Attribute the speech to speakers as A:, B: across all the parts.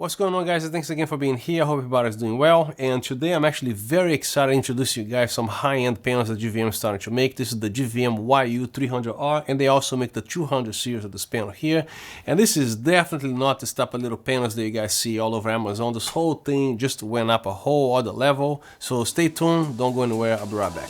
A: What's going on, guys, and thanks again for being here. I hope everybody's doing well, and today I'm actually very excited to introduce you guys some high-end panels that GVM is starting to make. This is the GVM YU300R, and they also make the 200 series of this panel here. And this is definitely not this type of little panels that you guys see all over Amazon. This whole thing just went up a whole other level, so stay tuned, don't go anywhere, I'll be right back.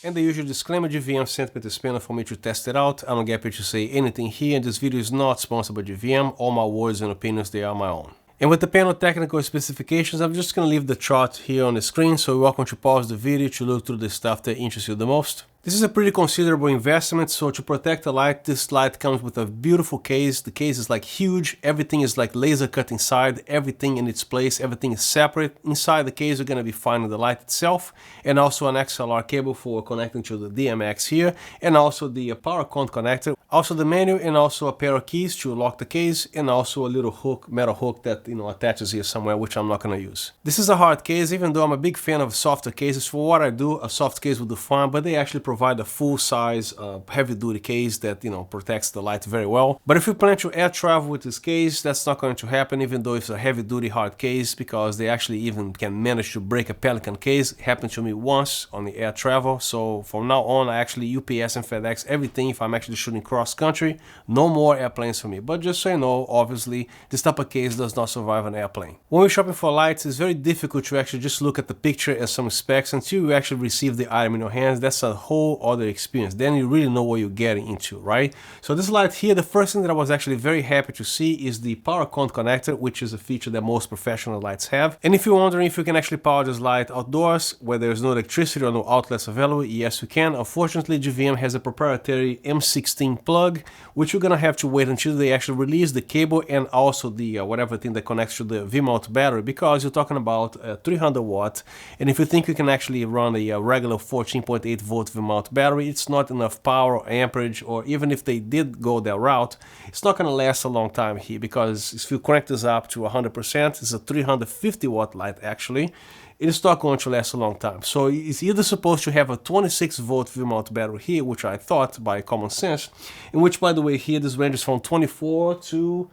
A: And the usual disclaimer, GVM sent me this panel for me to test it out. I don't get paid to say anything here, and this video is not sponsored by GVM. All my words and opinions, they are my own. And with the panel technical specifications, I'm just going to leave the chart here on the screen, so you're welcome to pause the video to look through the stuff that interests you the most. This is a pretty considerable investment, so to protect the light, this light comes with a beautiful case. The case is like huge, everything is like laser cut inside, everything in its place, everything is separate. Inside the case, you're going to be finding the light itself, and also an XLR cable for connecting to the DMX here, and also the power cord connector, also the menu, and also a pair of keys to lock the case, and also a little hook, metal hook that attaches here somewhere, which I'm not going to use. This is a hard case, even though I'm a big fan of softer cases. For what I do, a soft case will do fine, but they actually provide a full-size heavy-duty case that protects the light very well. But if you plan to air travel with this case, that's not going to happen, even though it's a heavy-duty hard case, because they actually even can manage to break a Pelican case. It happened to me once on the air travel, so from now on I actually UPS and FedEx everything if I'm actually shooting cross-country. No more airplanes for me. But just so you know, obviously this type of case does not survive an airplane. When we're shopping for lights, it's very difficult to actually just look at the picture and some specs until you actually receive the item in your hands. That's a whole other experience. Then you really know what you're getting into, right? So this light here, the first thing that I was actually very happy to see is the power cord connector, which is a feature that most professional lights have. And if you're wondering if you can actually power this light outdoors where there's no electricity or no outlets available, yes you can. Unfortunately, GVM has a proprietary M16 plug, which you're gonna have to wait until they actually release the cable and also the whatever thing that connects to the V-mount battery, because you're talking about 300 watt, and if you think you can actually run a regular 14.8 volt V-mount battery, it's not enough power or amperage, or even if they did go that route, it's not going to last a long time here, because if you crank this up to 100%, it's a 350 watt light actually, it's not going to last a long time. So it's either supposed to have a 26 volt V-mount battery here, which I thought by common sense, in which, by the way, here this ranges from 24 to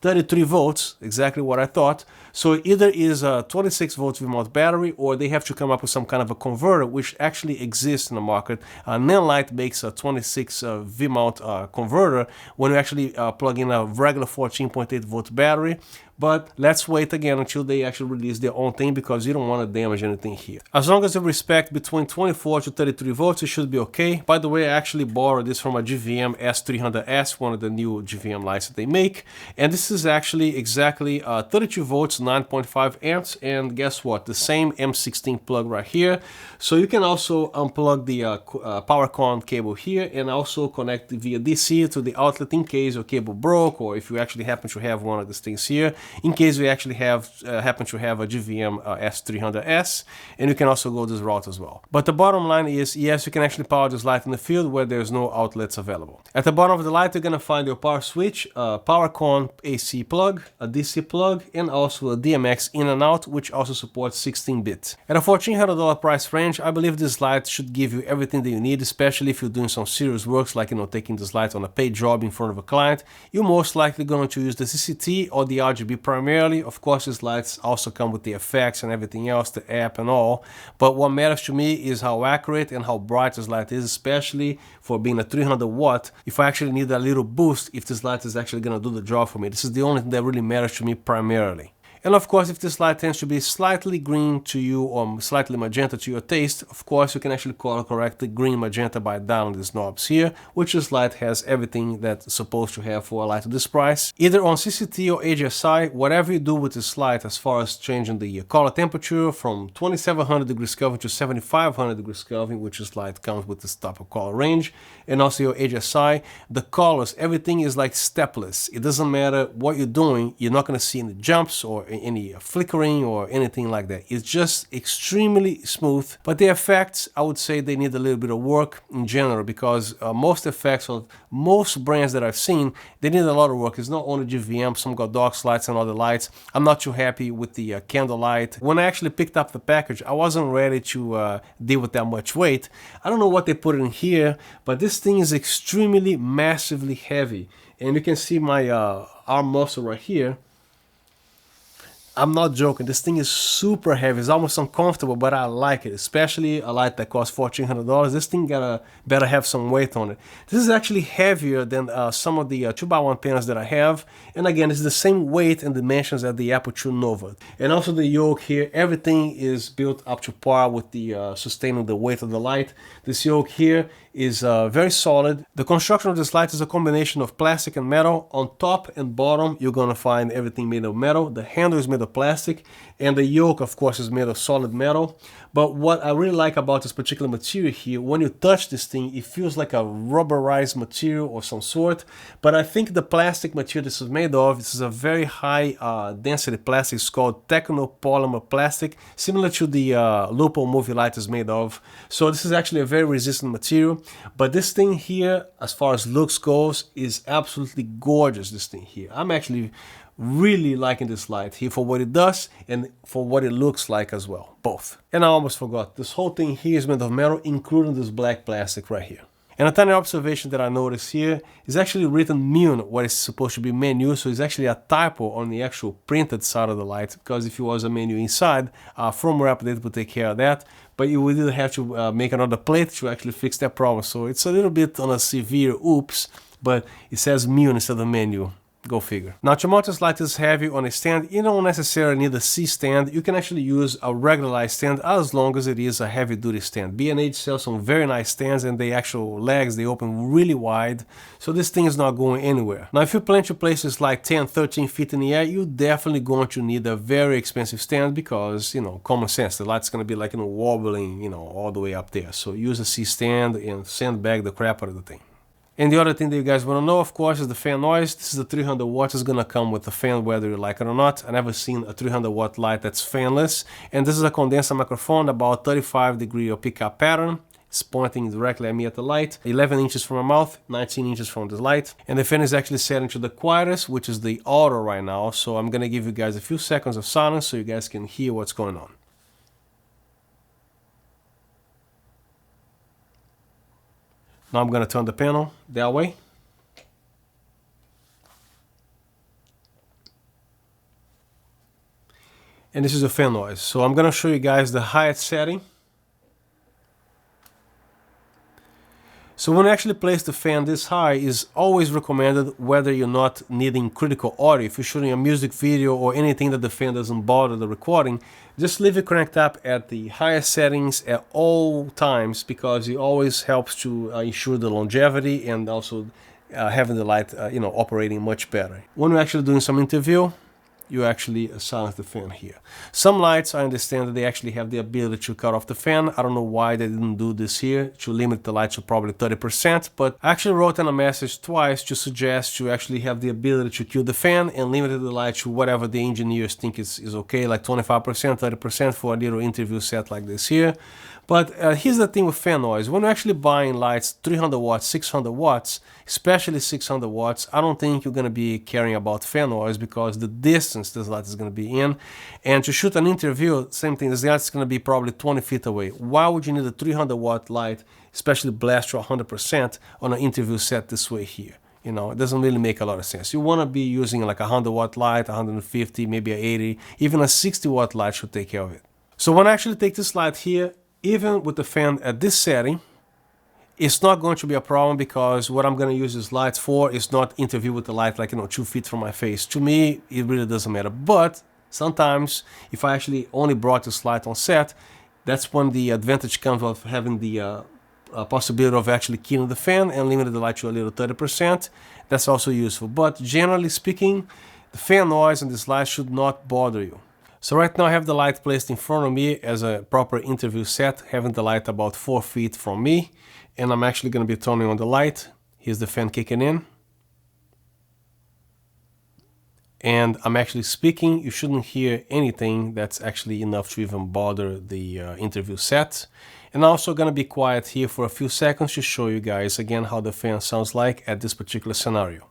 A: 33 volts, exactly what I thought. So either is a 26 volt V-mount battery, or they have to come up with some kind of a converter, which actually exists in the market. Nanlite makes a 26 V-mount converter when you actually plug in a regular 14.8 volt battery. But let's wait again until they actually release their own thing, because you don't want to damage anything here. As long as you respect between 24 to 33 volts, it should be okay. By the way, I actually borrowed this from a GVM S300S, one of the new GVM lights that they make. And this is actually exactly 32 volts, 9.5 amps. And guess what? The same M16 plug right here. So you can also unplug the power cord cable here and also connect via DC to the outlet in case your cable broke, or if you actually happen to have one of these things here, in case we actually have happen to have a GVM S300S, and you can also go this route as well. But the bottom line is, yes, you can actually power this light in the field where there's no outlets available. At the bottom of the light, you're going to find your power switch, a power cord AC plug, a DC plug, and also a DMX in and out, which also supports 16-bit. At a $1,400 price range, I believe this light should give you everything that you need, especially if you're doing some serious works, like taking this light on a paid job in front of a client. You're most likely going to use the CCT or the RGB primarily. Of course, these lights also come with the effects and everything else, the app and all, but what matters to me is how accurate and how bright this light is, especially for being a 300 watt. If I actually need a little boost, if this light is actually going to do the job for me, this is the only thing that really matters to me primarily. And of course, if this light tends to be slightly green to you or slightly magenta to your taste, of course, you can actually color correct the green magenta by dialing these knobs here, which this light has everything that's supposed to have for a light of this price. Either on CCT or HSI, whatever you do with this light as far as changing the color temperature from 2700 degrees Kelvin to 7500 degrees Kelvin, which this light comes with this type of color range, and also your HSI, the colors, everything is like stepless. It doesn't matter what you're doing, you're not going to see any jumps or any flickering or anything like that. It's just extremely smooth, but the effects, I would say they need a little bit of work in general, because most effects of most brands that I've seen, they need a lot of work. It's not only GVM, some got dock lights and other lights. I'm not too happy with the candle light. When I actually picked up the package, I wasn't ready to deal with that much weight. I don't know what they put in here, but this thing is extremely massively heavy. And you can see my arm muscle right here. I'm not joking, this thing is super heavy. It's almost uncomfortable, but I like it, especially a light that costs $1,400. This thing better have some weight on it. This is actually heavier than some of the 2x1 panels that I have. And again, it's the same weight and dimensions as the Apple II Nova. And also the yoke here, everything is built up to par with the sustaining the weight of the light. This yoke here is very solid. The construction of this light is a combination of plastic and metal. On top and bottom, you're gonna find everything made of metal. The handle is made of plastic, and the yoke, of course, is made of solid metal. But what I really like about this particular material here, when you touch this thing, it feels like a rubberized material of some sort. But I think the plastic material this is made of, this is a very high density plastic. It's called technopolymer plastic, similar to the Lupo movie light is made of. So this is actually a very resistant material. But this thing here, as far as looks goes, is absolutely gorgeous, this thing here. I'm actually really liking this light here for what it does and for what it looks like as well, both. And I almost forgot, this whole thing here is made of metal, including this black plastic right here. And a tiny observation that I noticed here is actually written Mun, what is supposed to be menu, so it's actually a typo on the actual printed side of the light, because if it was a menu inside, firmware update would take care of that, but you would either have to make another plate to actually fix that problem. So it's a little bit on a severe oops, but it says Mun instead of menu. Go figure. Now, to mount this light is heavy on a stand, you don't necessarily need a C stand. You can actually use a regular stand as long as it is a heavy duty stand. B&H sells some very nice stands, and the actual legs, they open really wide, so this thing is not going anywhere. Now, if you plan to place this light 10, 13 feet in the air, you're definitely going to need a very expensive stand, because, you know, common sense, the light's going to be like, you know, wobbling, you know, all the way up there. So use a C stand and sandbag the crap out of the thing. And the other thing that you guys want to know, of course, is the fan noise. This is a 300 watts. It's going to come with a fan whether you like it or not. I've never seen a 300 watt light that's fanless. And this is a condenser microphone, about 35-degree of pickup pattern. It's pointing directly at me at the light. 11 inches from my mouth, 19 inches from the light. And the fan is actually set into the quietest, which is the auto right now. So I'm going to give you guys a few seconds of silence so you guys can hear what's going on. Now I'm going to turn the panel that way. And this is a fan noise. So I'm going to show you guys the highest setting. So when you actually place the fan this high, is always recommended whether you're not needing critical audio. If you're shooting a music video or anything that the fan doesn't bother the recording, just leave it cranked up at the highest settings at all times, because it always helps to ensure the longevity and also having the light you know, operating much better. When you're actually doing some interview, you actually silence the fan here. Some lights, I understand that they actually have the ability to cut off the fan. I don't know why they didn't do this here, to limit the light to probably 30%, but I actually wrote in a message twice to suggest to actually have the ability to kill the fan and limit the light to whatever the engineers think is okay, like 25%, 30% for a little interview set like this here. But here's the thing with fan noise. When you're actually buying lights 300 watts, 600 watts, especially 600 watts, I don't think you're going to be caring about fan noise, because the distance this light is going to be in. And to shoot an interview, same thing, this light's going to be probably 20 feet away. Why would you need a 300 watt light, especially blast to 100% on an interview set this way here? You know, it doesn't really make a lot of sense. You want to be using like a 100 watt light, 150, maybe a 80, even a 60 watt light should take care of it. So when I actually take this light here, even with the fan at this setting, it's not going to be a problem, because what I'm going to use this lights for is not interview with the light like, you know, 2 feet from my face. To me, it really doesn't matter. But sometimes, if I actually only brought this light on set, that's when the advantage comes of having the possibility of actually killing the fan and limiting the light to a little 30%. That's also useful. But generally speaking, the fan noise and this light should not bother you. So right now I have the light placed in front of me as a proper interview set, having the light about 4 feet from me. And I'm actually going to be turning on the light. Here's the fan kicking in. and I'm actually speaking, you shouldn't hear anything that's actually enough to even bother the interview set. And I'm also going to be quiet here for a few seconds to show you guys again how the fan sounds like at this particular scenario.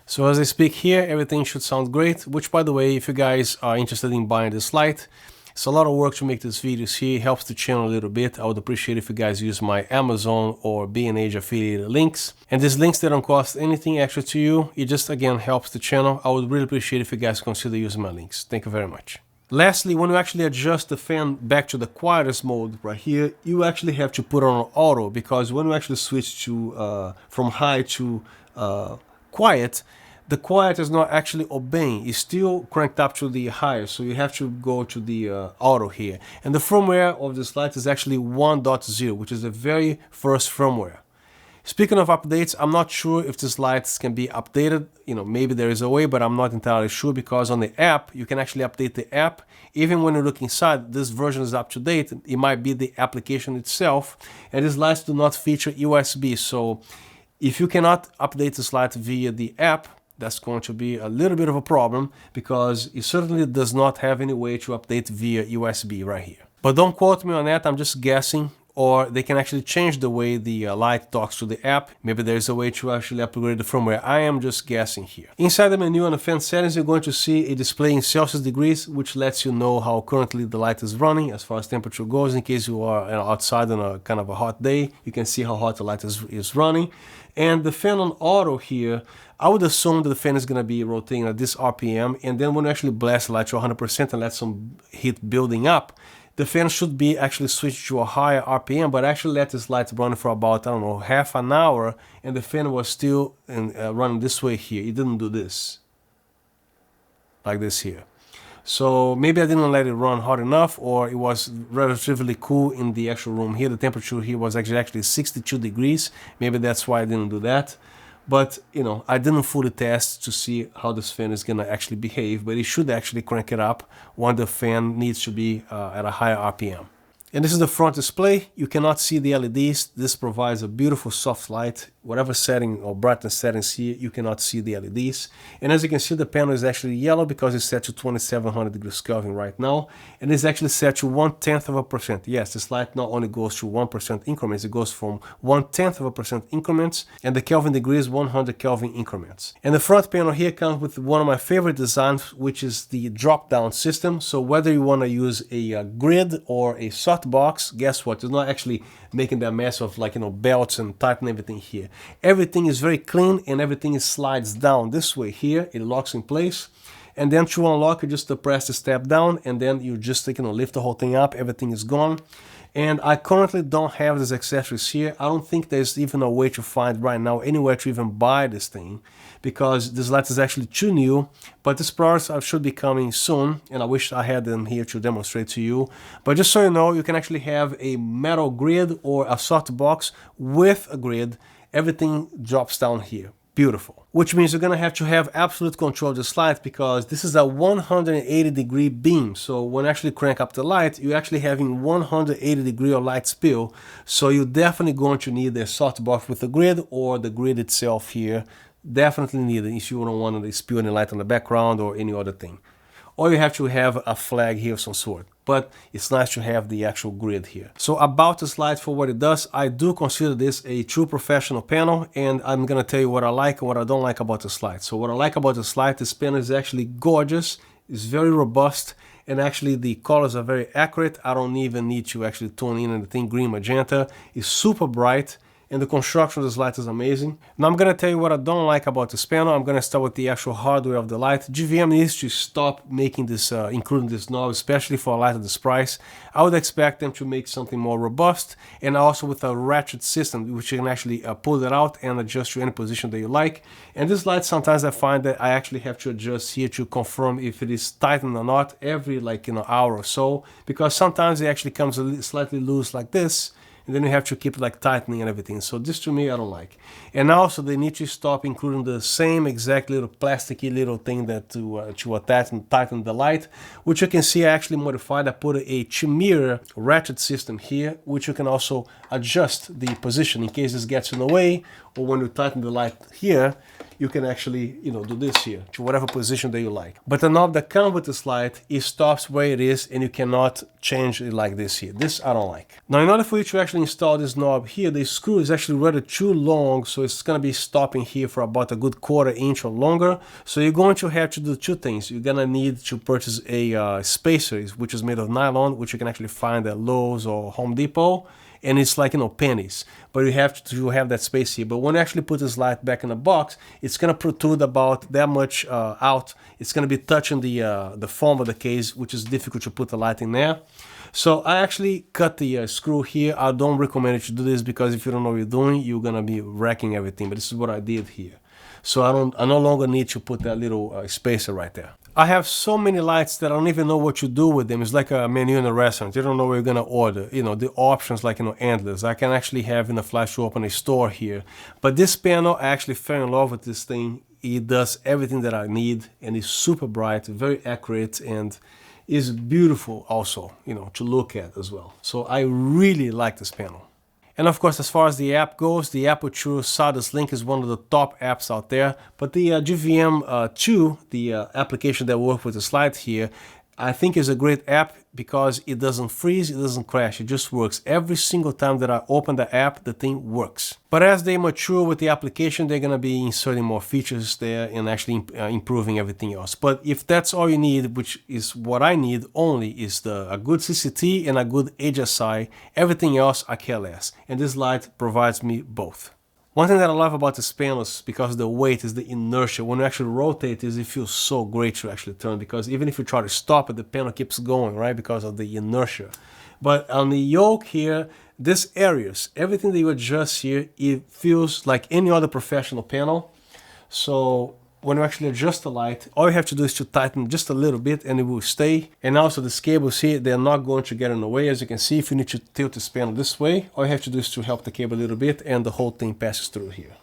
A: So as I speak here, everything should sound great, which by the way, if you guys are interested in buying this light, it's a lot of work to make these videos here. It helps the channel a little bit. I would appreciate if you guys use my Amazon or B&H affiliated links. And these links, they don't cost anything extra to you. It just, again, helps the channel. I would really appreciate if you guys consider using my links. Thank you very much. Lastly, when you actually adjust the fan back to the quietest mode right here, you actually have to put on auto, because when you actually switch to from high to quiet, the quiet is not actually obeying. It's still cranked up to the higher, so you have to go to the auto here. And the firmware of this light is actually 1.0, which is the very first firmware. Speaking of updates, I'm not sure if these lights can be updated. You know, maybe there is a way, but I'm not entirely sure, because on the app, you can actually update the app. Even when you look inside, this version is up to date. It might be the application itself. And these lights do not feature USB. So if you cannot update this light via the app, that's going to be a little bit of a problem, because it certainly does not have any way to update via USB right here. But don't quote me on that, I'm just guessing. Or they can actually change the way the light talks to the app. Maybe there's a way to actually upgrade the firmware. I am just guessing here. Inside the menu on the fan settings, you're going to see a display in Celsius degrees, which lets you know how currently the light is running as far as temperature goes. In case you are outside on a kind of a hot day, you can see how hot the light is running. And the fan on auto here, I would assume that the fan is going to be rotating at this RPM, and then when you actually blast the light to 100% and let some heat building up, the fan should be actually switched to a higher RPM, but actually let this light run for about, I don't know, half an hour, and the fan was still running this way here. It didn't do this, like this here. So maybe I didn't let it run hot enough, or it was relatively cool in the actual room here. The temperature here was actually 62 degrees. Maybe that's why I didn't do that. But, you know, I didn't fully test to see how this fan is going to actually behave, but it should actually crank it up when the fan needs to be at a higher RPM. And this is the front display. You cannot see the LEDs. This provides a beautiful soft light. Whatever setting or brightness settings here, you cannot see the LEDs. And as you can see, the panel is actually yellow because it's set to 2700 degrees Kelvin right now. And it's actually set to 0.1%. Yes, this light not only goes to 1% increments, it goes from 0.1% increments, and the Kelvin degree is 100 Kelvin increments. And the front panel here comes with one of my favorite designs, which is the drop-down system. So whether you want to use a grid or a soft box, guess what? It's not actually making that mess of, like, you know, belts and tightening everything here. Everything is very clean, and everything slides down this way here. It locks in place, and then to unlock, you just press the step down, and then you just, you know, lift the whole thing up. Everything is gone. And I currently don't have these accessories here. I don't think there's even a way to find right now anywhere to even buy this thing, because this light is actually too new. But these products should be coming soon, and I wish I had them here to demonstrate to you. But just so you know, you can actually have a metal grid or a soft box with a grid. Everything drops down here. Beautiful. Which means you're going to have absolute control of this light, because this is a 180-degree beam. So when you actually crank up the light, you're actually having 180-degree of light spill. So you're definitely going to need a soft box with a grid, or the grid itself here. Definitely need it if you don't want to spill any light on the background or any other thing. Or you have to have a flag here of some sort. But it's nice to have the actual grid here. So about this light, for what it does, I do consider this a true professional panel, and I'm going to tell you what I like and what I don't like about this light. So what I like about this light, this panel is actually gorgeous, it's very robust, and actually the colors are very accurate. I don't even need to actually tone in anything. Green, magenta is super bright, and the construction of this light is amazing. Now I'm going to tell you what I don't like about this panel. I'm going to start with the actual hardware of the light. GVM needs to stop making this, including this knob, especially for a light of this price. I would expect them to make something more robust, and also with a ratchet system, which you can actually pull it out and adjust to any position that you like. And this light, sometimes I find that I actually have to adjust here to confirm if it is tightened or not every, like, you know, hour or so, because sometimes it actually comes a slightly loose like this, and then you have to keep like tightening and everything. So this to me I don't like. And also they need to stop including the same exact little plasticky little thing that to attach and tighten the light, which you can see I actually modified. I put a 2-mirror ratchet system here, which you can also adjust the position in case this gets in the way, or when you tighten the light here, you can actually, you know, do this here to whatever position that you like. But the knob that comes with this light, it stops where it is and you cannot change it like this here. This I don't like. Now in order for you to actually install this knob here, the screw is actually rather too long, so it's gonna be stopping here for about a good 1/4 inch or longer. So you're going to have to do two things. You're gonna need to purchase a spacer, which is made of nylon, which you can actually find at Lowe's or Home Depot. And it's like, you know, pennies, but you have to have that space here. But when you actually put this light back in the box, it's gonna protrude about that much out. It's gonna be touching the foam of the case, which is difficult to put the light in there. So I actually cut the screw here. I don't recommend you to do this because if you don't know what you're doing, you're gonna be wrecking everything. But this is what I did here. So I no longer need to put that little spacer right there. I have so many lights that I don't even know what to do with them. It's like a menu in a restaurant. You don't know what you're gonna order. You know, the options like, you know, endless. I can actually have in a flash to open a store here. But this panel, I actually fell in love with this thing. It does everything that I need and it's super bright, very accurate, and is beautiful also, you know, to look at as well. So I really like this panel. And of course, as far as the app goes, the Aperture Solidus Link is one of the top apps out there. But the GVM II, the application that works with the slide here, I think is a great app because it doesn't freeze, it doesn't crash, it just works. Every single time that I open the app, the thing works. But as they mature with the application, they're gonna be inserting more features there and actually improving everything else. But if that's all you need, which is what I need only, is a good CCT and a good HSI, everything else I care less. And this light provides me both. One thing that I love about this panel is because of the weight, is the inertia. When you actually rotate this, it feels so great to actually turn, because even if you try to stop it, the panel keeps going, right? Because of the inertia. But on the yoke here, this areas, everything that you adjust here, it feels like any other professional panel. So when you actually adjust the light, all you have to do is to tighten just a little bit and it will stay. And also these cables here, they're not going to get in the way. As you can see, if you need to tilt this panel this way, all you have to do is to help the cable a little bit and the whole thing passes through here.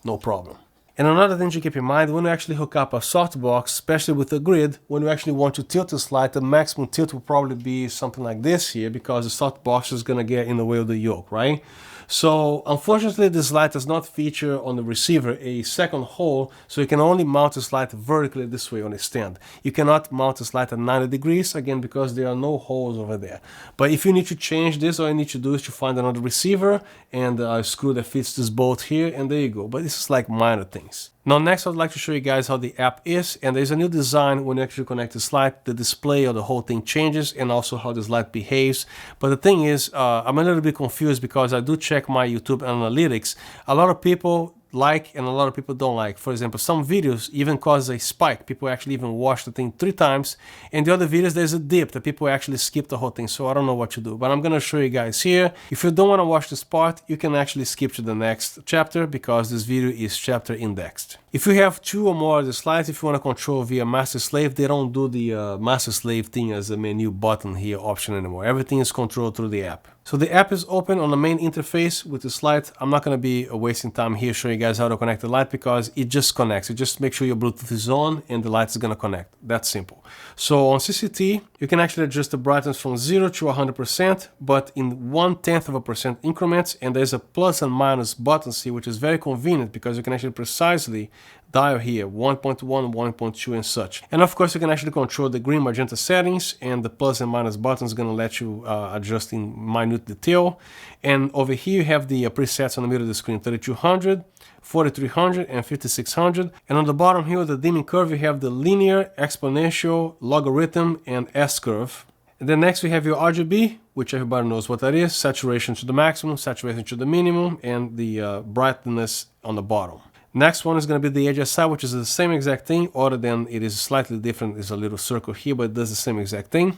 A: No problem. And another thing to keep in mind, when you actually hook up a softbox, especially with a grid, when you actually want to tilt this light, the maximum tilt will probably be something like this here, because the softbox is going to get in the way of the yoke, right? So unfortunately, this light does not feature on the receiver a second hole, so you can only mount this light vertically this way on a stand. You cannot mount this light at 90 degrees, again, because there are no holes over there. But if you need to change this, all you need to do is to find another receiver and a screw that fits this bolt here, and there you go. But this is like minor things. Now next, I'd like to show you guys how the app is, and there's a new design when you actually connect this light. The display of the whole thing changes, and also how this light behaves. But the thing is, I'm a little bit confused because I do check my YouTube analytics. A lot of people like and a lot of people don't like. For example, some videos even cause a spike. People actually even watch the thing 3 times. And the other videos, there's a dip that people actually skip the whole thing. So I don't know what to do, but I'm gonna show you guys here. If you don't want to watch this part, you can actually skip to the next chapter, because this video is chapter indexed. If you have 2 or more of the slides, if you want to control via master slave, they don't do the master slave thing as a menu button here option anymore. Everything is controlled through the app. So the app is open on the main interface with the slide. I'm not going to be wasting time here showing you guys how to connect the light, because it just connects. You just make sure your Bluetooth is on and the light is going to connect. That's simple. So on CCT, you can actually adjust the brightness from 0 to 100%, but in 0.1% increments. And there's a plus and minus buttons here, which is very convenient because you can actually precisely dial here 1.1, 1.2 and such. And of course, you can actually control the green magenta settings, and the plus and minus button is going to let you adjust in minute detail. And over here you have the presets on the middle of the screen: 3200, 4300 and 5600. And on the bottom here with the dimming curve, you have the linear, exponential, logarithm and S-curve. And then next we have your RGB, which everybody knows what that is: saturation to the maximum, saturation to the minimum, and the brightness on the bottom. Next one is going to be the HSI, which is the same exact thing, other than it is slightly different. There's a little circle here, but it does the same exact thing.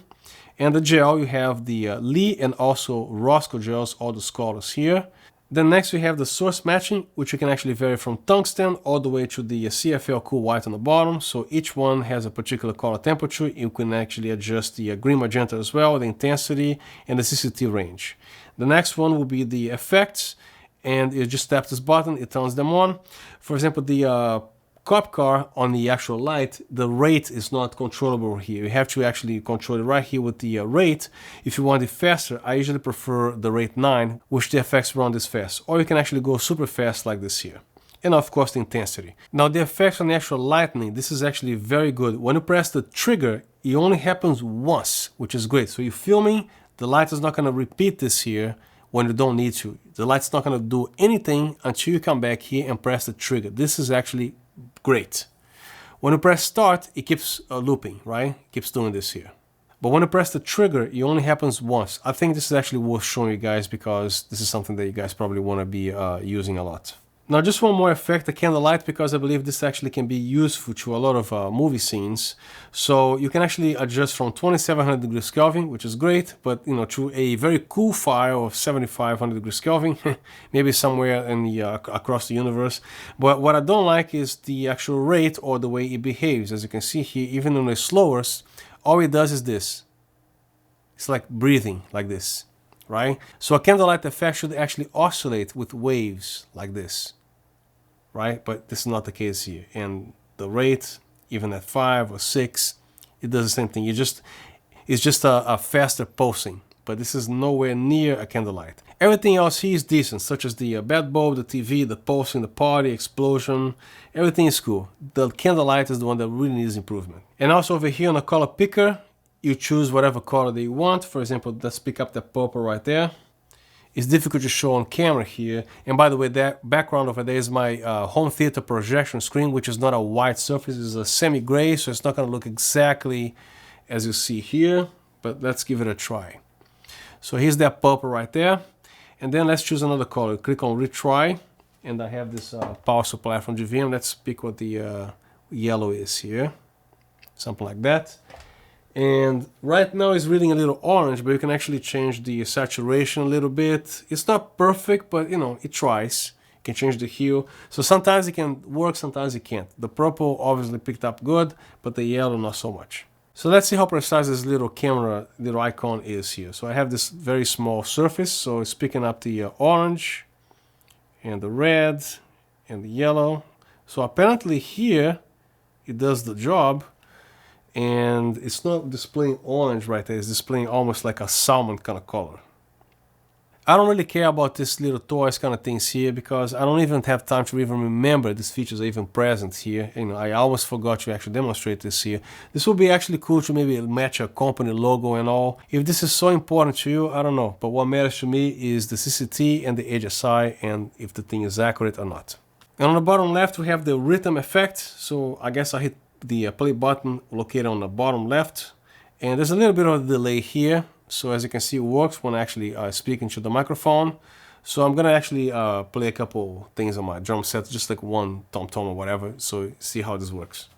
A: And the gel, you have the Lee and also Roscoe gels, all the colors here. Then next we have the source matching, which you can actually vary from tungsten all the way to the CFL cool white on the bottom. So each one has a particular color temperature. You can actually adjust the green magenta as well, the intensity, and the CCT range. The next one will be the effects, and you just tap this button, it turns them on. For example, the cop car on the actual light, the rate is not controllable here. You have to actually control it right here with the rate. If you want it faster, I usually prefer the rate 9, which the effects run this fast. Or you can actually go super fast like this here. And of course the intensity. Now the effects on the actual lightning, this is actually very good. When you press the trigger, it only happens once, which is great. So you're filming, the light is not going to repeat this here when you don't need to. The light's not going to do anything until you come back here and press the trigger. This is actually great. When you press start, it keeps looping, right? It keeps doing this here. But when you press the trigger, it only happens once. I think this is actually worth showing you guys because this is something that you guys probably want to be using a lot. Now just one more effect, the candlelight, because I believe this actually can be useful to a lot of movie scenes. So you can actually adjust from 2700 degrees Kelvin, which is great, but you know, to a very cool file of 7500 degrees Kelvin, maybe somewhere in the across the universe. But what I don't like is the actual rate or the way it behaves. As you can see here, even on the slowest, all it does is this. It's like breathing like this, right? So a candlelight effect should actually oscillate with waves like this, right? But this is not the case here. And the rate, even at 5 or 6, it does the same thing. It's just a faster pulsing, but this is nowhere near a candlelight. Everything else here is decent, such as the bed bulb, the TV, the pulsing, the party, explosion. Everything is cool. The candlelight is the one that really needs improvement. And also over here on the color picker, you choose whatever color that you want. For example, let's pick up the purple right there. It's difficult to show on camera here. And by the way, that background over there is my home theater projection screen, which is not a white surface, it's a semi-gray, so it's not going to look exactly as you see here, but let's give it a try. So here's that purple right there. And then let's choose another color. Click on retry, and I have this power supply from GVM. Let's pick what the yellow is here, something like that. And right now it's reading a little orange, but you can actually change the saturation a little bit. It's not perfect, but you know, it tries. You can change the hue. So sometimes it can work, sometimes it can't. The purple obviously picked up good, but the yellow not so much. So let's see how precise this little camera, little icon is here. So I have this very small surface, so it's picking up the orange and the red and the yellow. So apparently here it does the job. And it's not displaying orange right there, it's displaying almost like a salmon kind of color. I don't really care about this little toys kind of things here because I don't even have time to even remember these features are even present here. You know, I almost forgot to actually demonstrate this here. This would be actually cool to maybe match a company logo and all. If this is so important to you, I don't know. But what matters to me is the CCT and the HSI and if the thing is accurate or not. And on the bottom left, we have the rhythm effect. So I guess I hit the play button located on the bottom left, and there's a little bit of a delay here, so as you can see it works when actually speaking to the microphone. So I'm gonna actually play a couple things on my drum set, just like one tom-tom or whatever, so see how this works.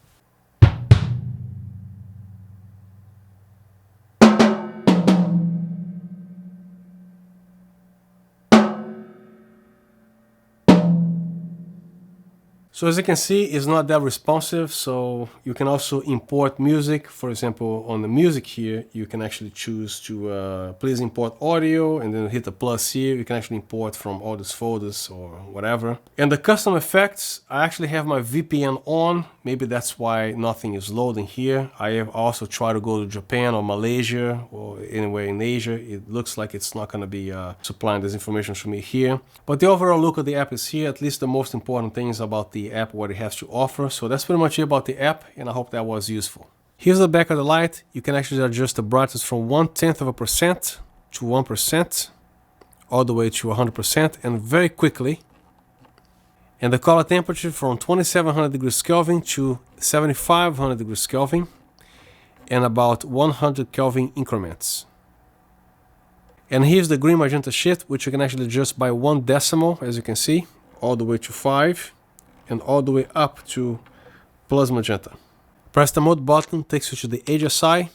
A: So as you can see, it's not that responsive, so you can also import music. For example, on the music here, you can actually choose to please import audio, and then hit the plus here. You can actually import from all these folders or whatever. And the custom effects, I actually have my VPN on. Maybe that's why nothing is loading here. I have also tried to go to Japan or Malaysia or anywhere in Asia. It looks like it's not going to be supplying this information to me here. But the overall look of the app is here. At least the most important things about the app, what it has to offer. So that's pretty much it about the app, and I hope that was useful. Here's the back of the light. You can actually adjust the brightness from 0.1% to 1% all the way to 100%, and very quickly. And the color temperature from 2700 degrees Kelvin to 7500 degrees Kelvin, and about 100 Kelvin increments. And here's the green magenta shift, which you can actually adjust by 1 decimal, as you can see, all the way to 5, and all the way up to plus magenta. Press the mode button, takes you to the HSI,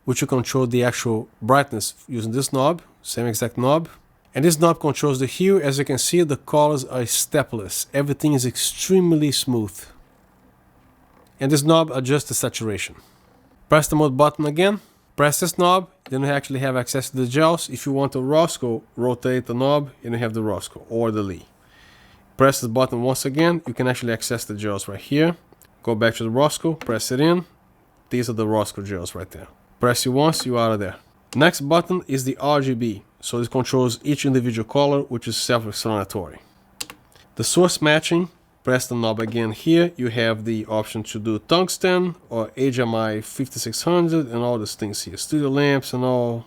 A: which you control the actual brightness using this knob, same exact knob. And this knob controls the hue. As you can see, the colors are stepless. Everything is extremely smooth. And this knob adjusts the saturation. Press the mode button again. Press this knob, then you actually have access to the gels. If you want a Roscoe, rotate the knob and you have the Roscoe or the Lee. Press the button once again, you can actually access the gels right here. Go back to the Roscoe, press it in. These are the Roscoe gels right there. Press it once, you're out of there. Next button is the RGB. So this controls each individual color, which is self-explanatory. The source matching, press the knob again here. You have the option to do tungsten or HMI 5600 and all these things here. Studio lamps and all.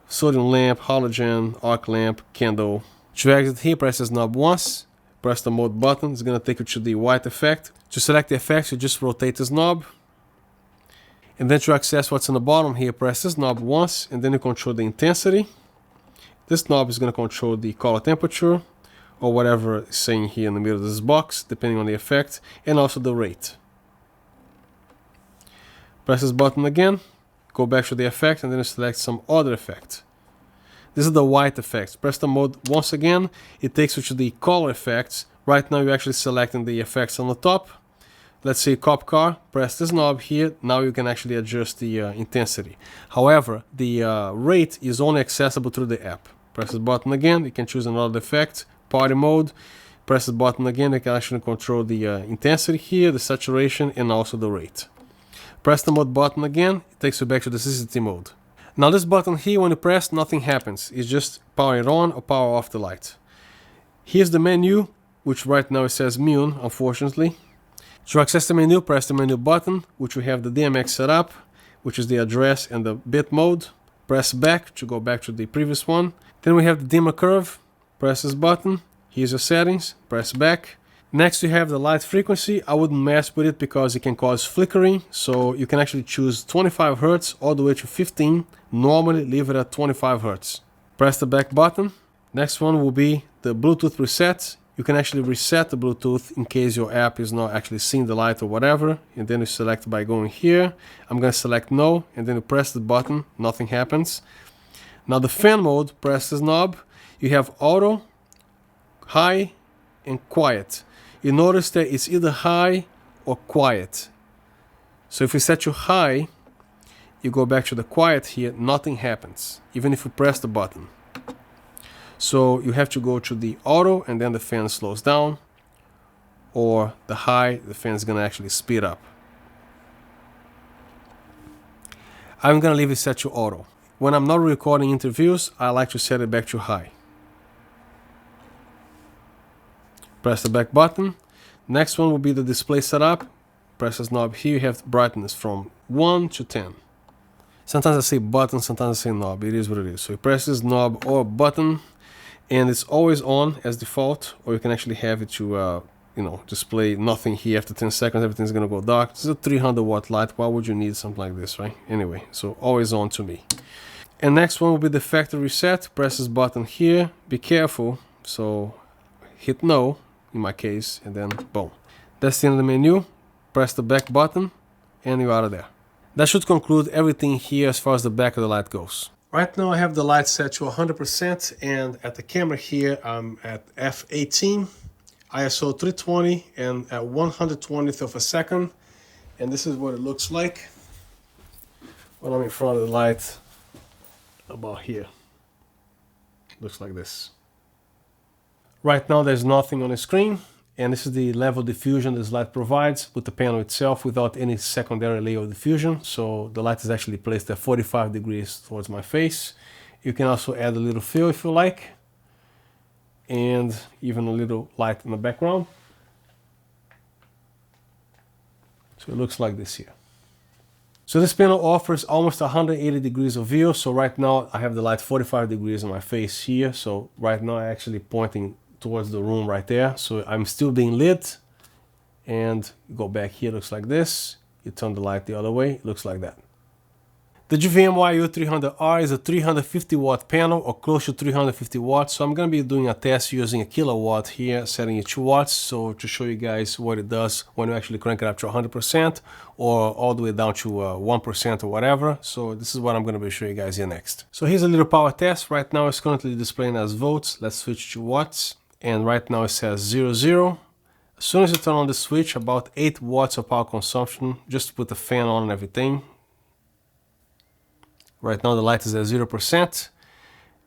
A: Sodium lamp, halogen, arc lamp, candle. To exit here, press this knob once. Press the mode button. It's going to take you to the white effect. To select the effects, you just rotate this knob. And then to access what's on the bottom here, press this knob once and then you control the intensity. This knob is going to control the color temperature or whatever is saying here in the middle of this box, depending on the effect, and also the rate. Press this button again, go back to the effect and then select some other effect. This is the white effects. Press the mode once again, it takes you to the color effects. Right now you're actually selecting the effects on the top. Let's say cop car, press this knob here, now you can actually adjust the intensity. However, the rate is only accessible through the app. Press the button again, you can choose another effect, party mode. Press the button again, you can actually control the intensity here, the saturation, and also the rate. Press the mode button again, it takes you back to the CCT mode. Now this button here, when you press, nothing happens. It's just power it on or power off the light. Here's the menu, which right now it says Mune, unfortunately. To access the menu, press the menu button, which we have the DMX setup, which is the address and the bit mode. Press back to go back to the previous one. Then we have the dimmer curve. Press this button. Here's your settings. Press back. Next you have the light frequency. I wouldn't mess with it because it can cause flickering. So you can actually choose 25 Hz all the way to 15. Normally leave it at 25 Hz. Press the back button. Next one will be the Bluetooth reset. You can actually reset the Bluetooth in case your app is not actually seeing the light or whatever. And then you select by going here. I'm going to select no. And then you press the button. Nothing happens. Now the fan mode, press this knob. You have auto, high, and quiet. You notice that it's either high or quiet. So if you set to high, you go back to the quiet here, nothing happens, even if you press the button. So you have to go to the auto and then the fan slows down, or the high, the fan is going to actually speed up. I'm going to leave it set to auto. When I'm not recording interviews, I like to set it back to high. Press the back button. Next one will be the display setup. Press this knob here, you have brightness from 1 to 10. Sometimes I say button, sometimes I say knob, it is what it is. So you press this knob or button, and it's always on as default, or you can actually have it to display nothing here. After 10 seconds, everything's gonna go dark. This is a 300 watt light, why would you need something like this, right? Anyway, so always on to me. And next one will be the factory reset. Press this button here, be careful, so hit no, in my case, and then boom. That's the end of the menu. Press the back button, and you're out of there. That should conclude everything here as far as the back of the light goes. Right now I have the light set to 100%, and at the camera here I'm at f18, ISO 320, and at 120th of a second. And this is what it looks like when I'm in front of the light, about here. Looks like this. Right now there's nothing on the screen, and this is the level of diffusion this light provides with the panel itself without any secondary layer of diffusion. So the light is actually placed at 45 degrees towards my face. You can also add a little fill if you like, and even a little light in the background. So it looks like this here. So this panel offers almost 180 degrees of view. So right now I have the light 45 degrees on my face here. So right now I'm actually pointing towards the room right there. So I'm still being lit, and you go back here, looks like this. You turn the light the other way, it looks like that. The GVM YU300R is a 350 watt panel, or close to 350 watts, so I'm going to be doing a test using a kilowatt here, setting it to watts, so to show you guys what it does when you actually crank it up to 100% or all the way down to 1% or whatever. So this is what I'm going to be showing you guys here next. So here's a little power test. Right now it's currently displaying as volts. Let's switch to watts, and right now it says 00. As soon as you turn on the switch, about 8 watts of power consumption, just to put the fan on and everything. Right now the light is at 0%,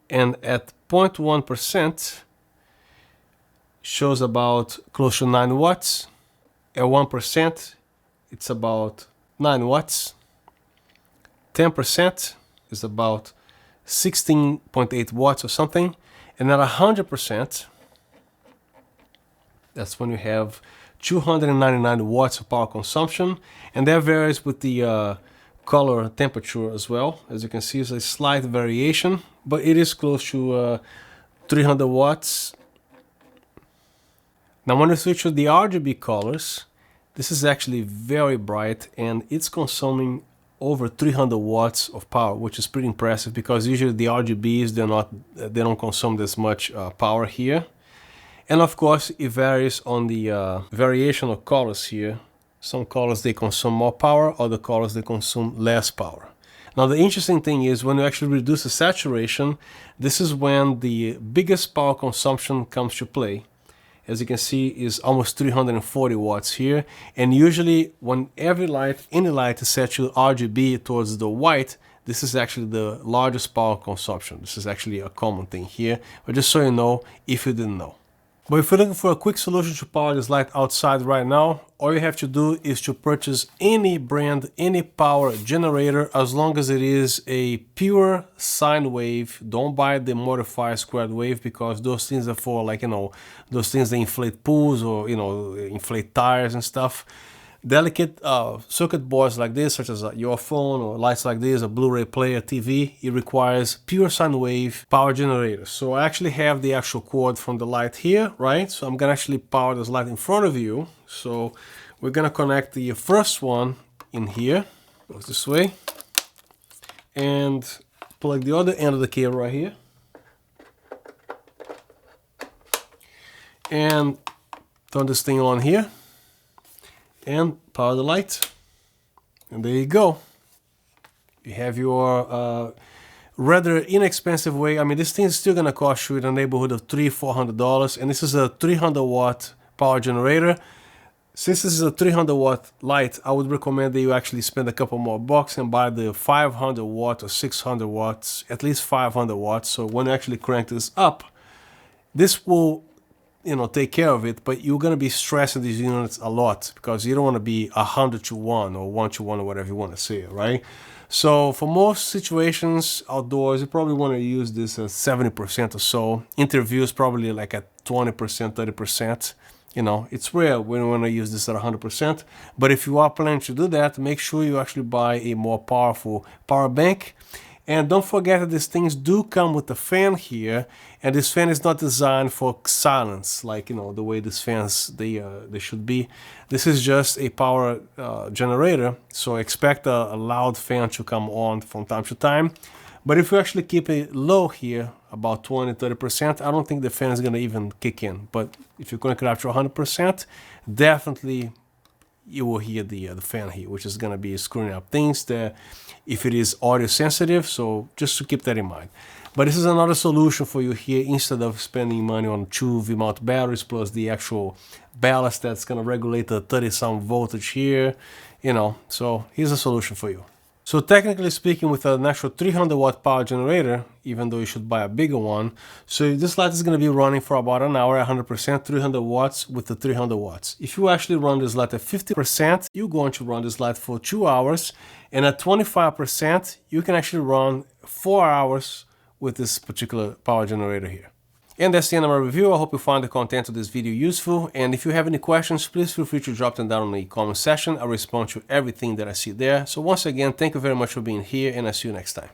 A: and at 0.1% shows about close to 9 watts. At 1% it's about 9 watts. 10% is about 16.8 watts or something, and at 100% that's when you have 299 watts of power consumption, and that varies with the color temperature as well. As you can see, it's a slight variation, but it is close to 300 watts. Now when we switch to the RGB colors, this is actually very bright, and it's consuming over 300 watts of power, which is pretty impressive because usually the RGBs, they don't consume this much power here. And of course it varies on the variation of colors here. Some colors they consume more power, other colors they consume less power. Now the interesting thing is when you actually reduce the saturation, this is when the biggest power consumption comes to play. As you can see, is almost 340 watts here, and usually when any light is set to RGB towards the white, this is actually the largest power consumption. This is actually a common thing here, but just so you know if you didn't know. But if you're looking for a quick solution to power this light outside right now, all you have to do is to purchase any brand, any power generator, as long as it is a pure sine wave. Don't buy the modified squared wave, because those things are for, like, you know, those things that inflate pools or, you know, inflate tires and stuff. Delicate circuit boards like this, such as your phone, or lights like this, a Blu-ray player, TV, it requires pure sine wave power generator. So I actually have the actual cord from the light here, right? So I'm gonna actually power this light in front of you. So we're gonna connect the first one in here, goes this way, and plug the other end of the cable right here, and turn this thing on here, and power the light, and there you go. You have your rather inexpensive way. I mean, this thing is still gonna cost you in the neighborhood of $300–400, and this is a 300 watt power generator. Since this is a 300 watt light, I would recommend that you actually spend a couple more bucks and buy the 500 watt or 600 watts, at least 500 watts. So when you actually crank this up, this will, you know, take care of it, but you're going to be stressing these units a lot because you don't want to be 100:1 or 1:1 or whatever you want to say, right? So for most situations outdoors, you probably want to use this at 70% or so. Interviews probably like at 20%, 30%. You know, it's rare when you want to use this at 100%. But if you are planning to do that, make sure you actually buy a more powerful power bank. And don't forget that these things do come with a fan here, and this fan is not designed for silence, like, you know, the way these fans they should be. This is just a power generator, so expect a loud fan to come on from time to time. But if you actually keep it low here, about 20–30%, I don't think the fan is going to even kick in. But if you're going to crank it up to 100%, definitely you will hear the fan here, which is going to be screwing up things that if it is audio sensitive, so just to keep that in mind. But this is another solution for you here, instead of spending money on 2 V-mount batteries plus the actual ballast that's going to regulate the 30-some voltage here, you know. So here's a solution for you. So technically speaking, with an actual 300 watt power generator, even though you should buy a bigger one, so this light is going to be running for about an hour at 100%, 300 watts with the 300 watts. If you actually run this light at 50%, you're going to run this light for 2 hours, and at 25%, you can actually run 4 hours with this particular power generator here. And that's the end of my review. I hope you found the content of this video useful, and if you have any questions, please feel free to drop them down in the comment section. I'll respond to everything that I see there. So once again, thank you very much for being here, and I'll see you next time.